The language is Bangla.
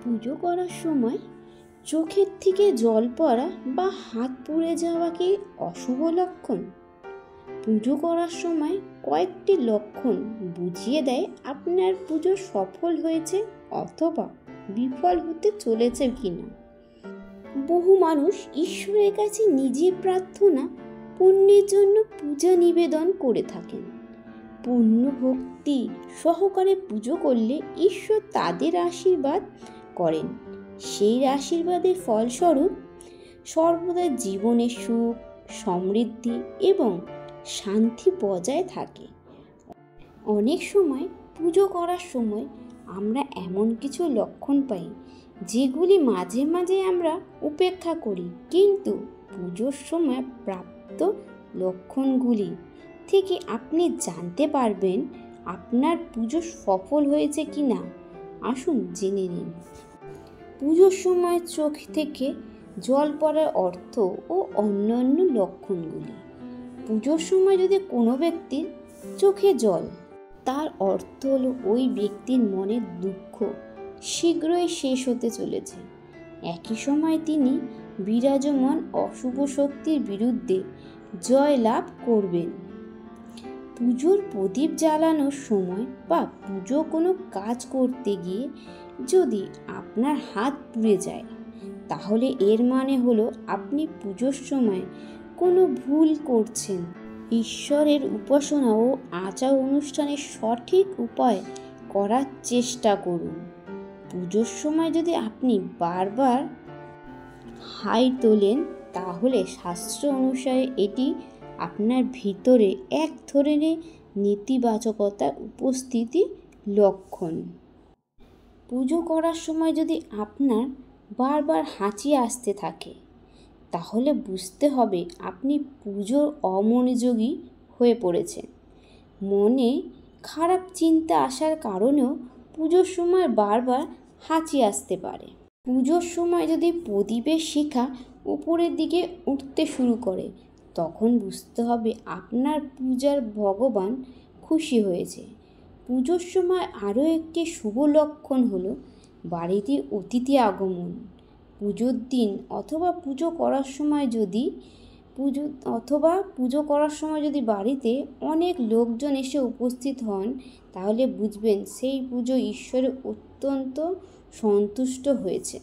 পুজো করার সময় চোখের থেকে জল পড়া বা হাত পুড়ে যাওয়া কি অশুভ লক্ষণ? পুজো করার সময় কয়েকটি লক্ষণ বুঝিয়ে দেয় আপনার পুজো সফল হয়েছে অথবা বিফল হতে চলেছে কিনা। বহু মানুষ ঈশ্বরের কাছে নিজের প্রার্থনা পুণ্যের জন্য পূজা নিবেদন করে থাকেন। পূর্ণ ভক্তি সহকারে পুজো করলে ঈশ্বর তাদের আশীর্বাদ করেন। সেই আশীর্বাদের ফলস্বরূপ সর্বদা জীবনে সুখ, সমৃদ্ধি এবং শান্তি বজায় থাকে। অনেক সময় পুজো করার সময় আমরা এমন কিছু লক্ষণ পাই যেগুলি মাঝে মাঝে আমরা উপেক্ষা করি, কিন্তু পুজোর সময় প্রাপ্ত লক্ষণগুলি থেকে আপনি জানতে পারবেন আপনার পুজো সফল হয়েছে কি না। আসুন জেনে নিন। পুজোর সময় চোখ থেকে জল পড়ার অর্থ ও অন্যান্য লক্ষণগুলি। পুজোর সময় যদি কোনো ব্যক্তির চোখে জল, তার অর্থ হলো ওই ব্যক্তির মনের দুঃখ শীঘ্রই শেষ হতে চলেছে। একই সময় তিনি বিরাজমান অশুভ শক্তির বিরুদ্ধে জয় লাভ করবেন। পুজোর প্রদীপ জ্বালানোর সময় বা পুজো কোনো কাজ করতে গিয়ে যদি আপনার হাত পুড়ে যায়, তাহলে এর মানে হলো আপনি পুজোর সময় কোনো ভুল করছেন। ঈশ্বরের উপাসনা ও আচার অনুষ্ঠানের সঠিক উপায় করার চেষ্টা করুন। পুজোর সময় যদি আপনি বারবার হাই তোলেন, তাহলে শাস্ত্র অনুসারে এটি আপনার ভিতরে এক ধরনের নেতিবাচকতার উপস্থিতি লক্ষণ। পুজো করার সময় যদি আপনার বারবার হাঁচি আসতে থাকে, তাহলে বুঝতে হবে আপনি পুজোর অমনোযোগী হয়ে পড়েছেন। মনে খারাপ চিন্তা আসার কারণেও পুজোর সময় বারবার হাঁচি আসতে পারে। পুজোর সময় যদি প্রদীপের শিখা উপরের দিকে উঠতে শুরু করে, তখন বুঝতে হবে আপনার পূজার ভগবান খুশি হয়েছে। পুজোর সময় আরও একটি শুভ লক্ষণ হলো বাড়িতে অতিথি আগমন। পুজোর দিন অথবা পুজো করার সময় যদি বাড়িতে অনেক লোকজন এসে উপস্থিত হন, তাহলে বুঝবেন সেই পুজো ঈশ্বরে অত্যন্ত সন্তুষ্ট হয়েছে।